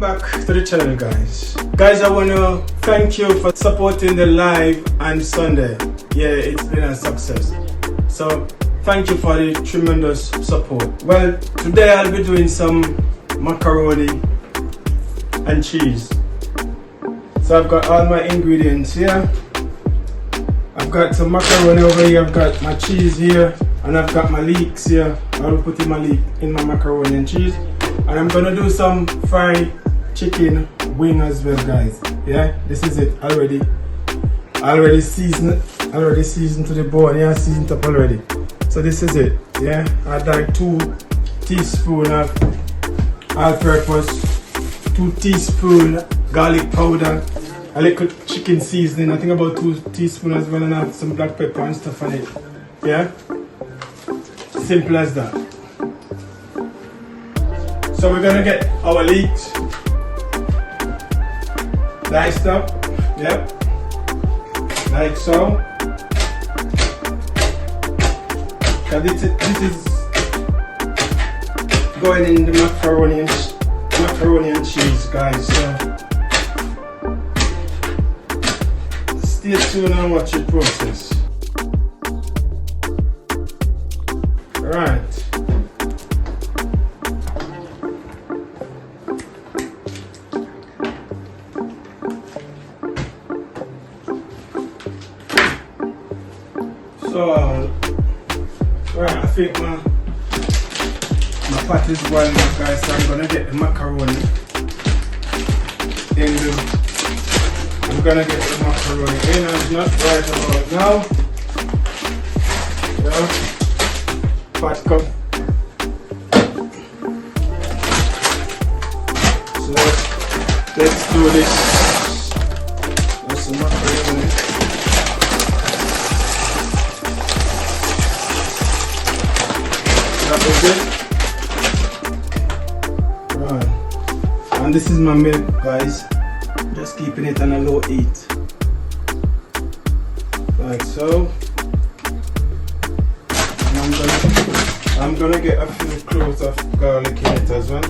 back to the channel, guys. Guys, I want to thank you for supporting the live on Sunday. Yeah, it's been a success. So thank you for the tremendous support. Well, today I'll be doing some macaroni and cheese. So I've got all my ingredients here. I've got some macaroni over here, I've got my cheese here, and I've got my leeks here. I'll put in my leek in my macaroni and cheese. And I'm gonna do some fried chicken wing as well, guys. Yeah, this is it already. Already seasoned to the bone. Yeah, seasoned up already. So this is it. Yeah, I add like 2 teaspoons of all-purpose, 2 teaspoons garlic powder, a little chicken seasoning. I think about 2 teaspoons as well, and I have some black pepper and stuff on it. Yeah, simple as that. So we're gonna get our leeks diced up, yep, like so. Now this is going in the macaroni and cheese, guys. So stay tuned and watch the process. Right. So, right, I think my pot is boiling up, guys, so I'm gonna get the macaroni in I'm gonna get the macaroni in, and it's not right about now. Yeah, pot cup. So, let's do this. That's the macaroni. Right. And this is my milk, guys. Just keeping it on a low heat. Like so. And I'm gonna get a few cloves of garlic in it as well.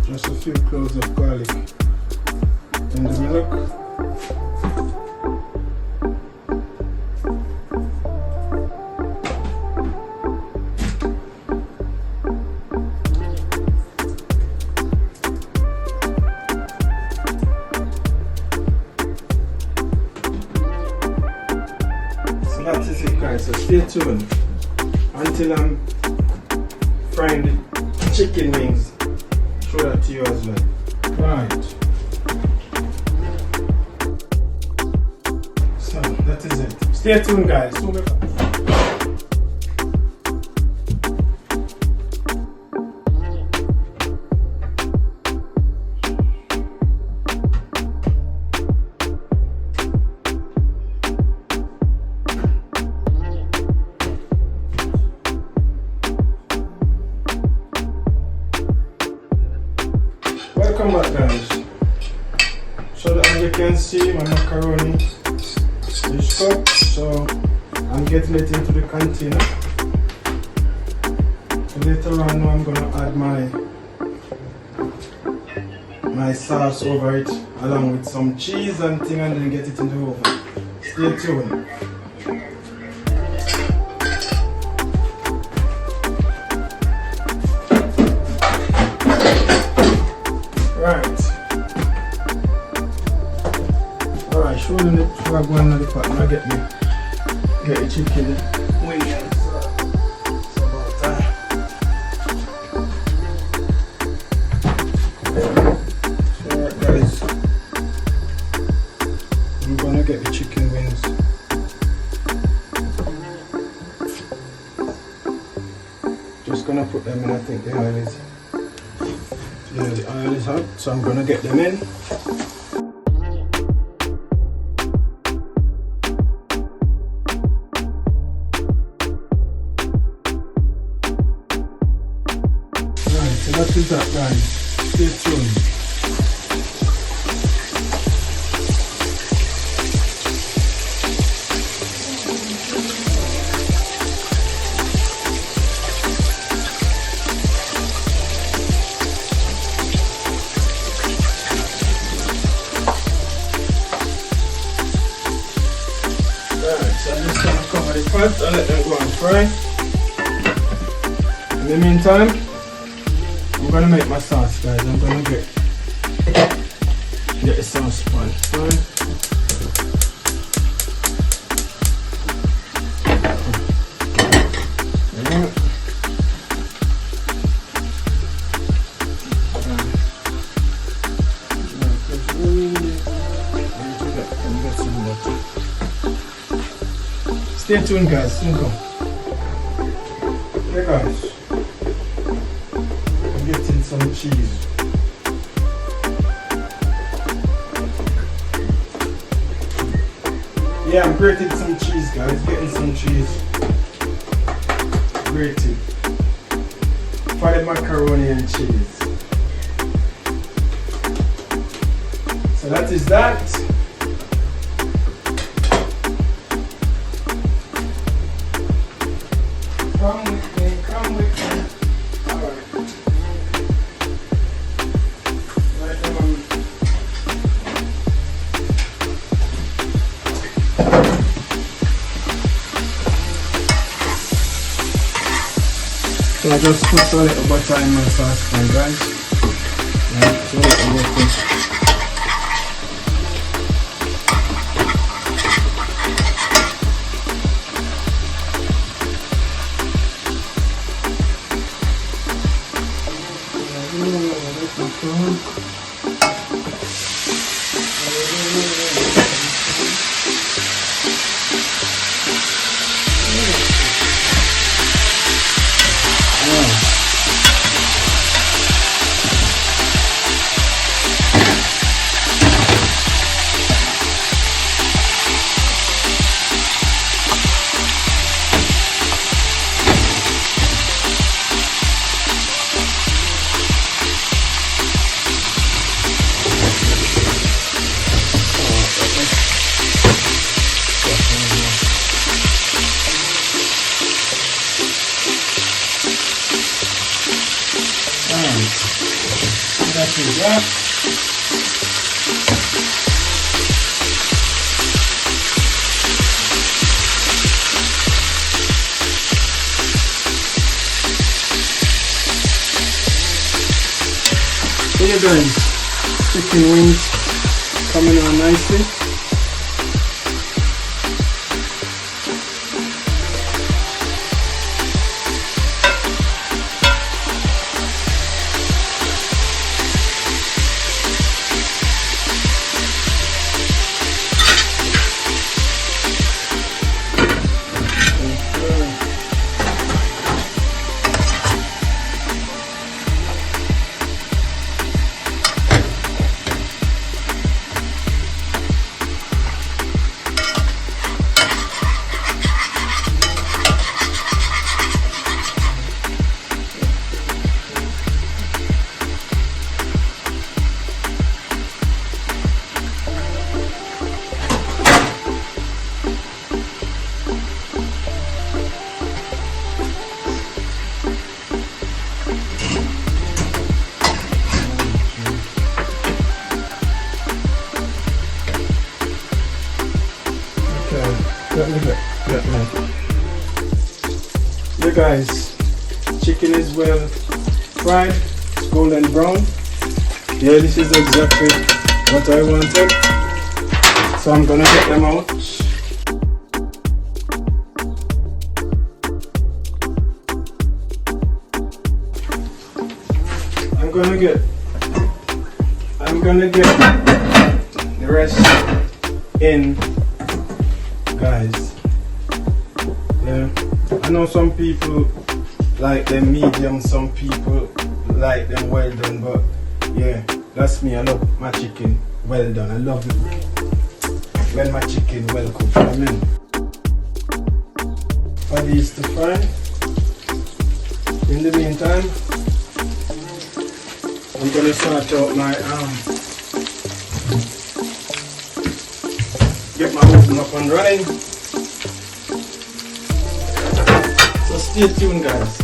Just a few cloves of garlic in the milk. That is it, guys, so stay tuned until I'm frying the chicken wings. Show that to you as well. Right. So that is it. Stay tuned, guys. Welcome back, guys. So as you can see, my macaroni is cooked, so I'm getting it into the container. So later on I'm gonna add my sauce over it along with some cheese and thing, and then get it in the oven. Stay tuned. Right. Alright, show them the flag one of the pot. Now get the chicken wing in. So it's about time. So alright, guys, I'm gonna get the chicken wings. Just gonna put them in. I think the oil is. Yeah, the oil is hot, so I'm gonna get them in. Right, so that is that, guys. Stay tuned. first and let them go and fry. In the meantime, I'm gonna make my sauce, guys. I'm gonna get the sauce pan. Stay tuned, guys. Soon come. Yeah, guys. I'm getting some cheese. Yeah, I'm grating some cheese, guys. Getting some cheese. Grated. Fried macaroni and cheese. So that is that. Come with me, come with me. Alright. Right on. So I just put a little butter in my saucepan, guys. Right, so a little butter. That is that. Here guys, chicken wings coming on nicely. Yeah guys, chicken is well fried, it's golden brown. Yeah, this is exactly what I wanted. So I'm gonna get them out. I'm gonna get the rest in, guys. Yeah, I know some people like them medium, some people like them well done, but yeah, that's me. I love my chicken well done. I love it when my chicken well cooked. Amen. For these to fry. In the meantime, I'm gonna sort out my get my oven up and running. So stay tuned, guys.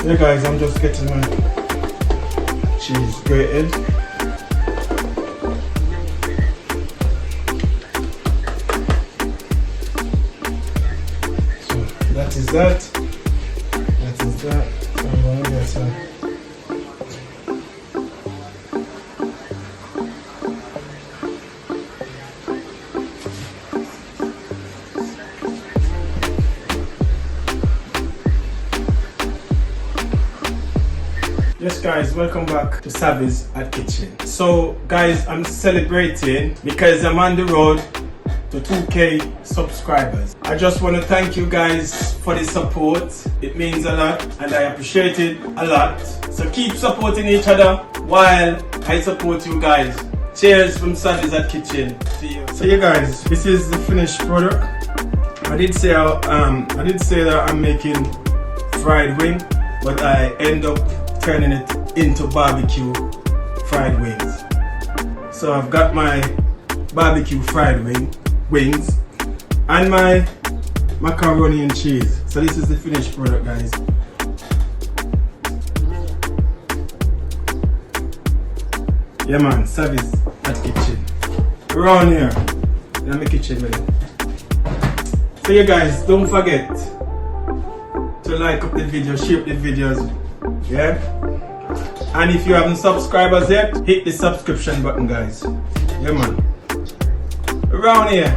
Yeah guys, I'm just getting my cheese grated. So that is that. That is that. So I'm going to get some. Yes guys, welcome back to Savvy's at Kitchen. So guys, I'm celebrating because I'm on the road to 2K subscribers. I just want to thank you guys for the support. It means a lot and I appreciate it a lot. So keep supporting each other while I support you guys. Cheers from Savvy's at Kitchen. See you. So yeah guys, this is the finished product. I did say that I'm making fried wing, but I end up turning it into barbecue fried wings. So I've got my barbecue fried wings and my macaroni and cheese. So this is the finished product guys. Yeah man, Savvy's at Kitchen. Around here, in my kitchen man. So yeah guys, don't forget to like up the video, share the videos. Yeah, and if you haven't subscribed us yet, hit the subscription button guys. Yeah man, around here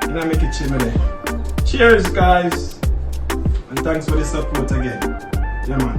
in my kitchen with it. Cheers guys, and thanks for the support again. Yeah man.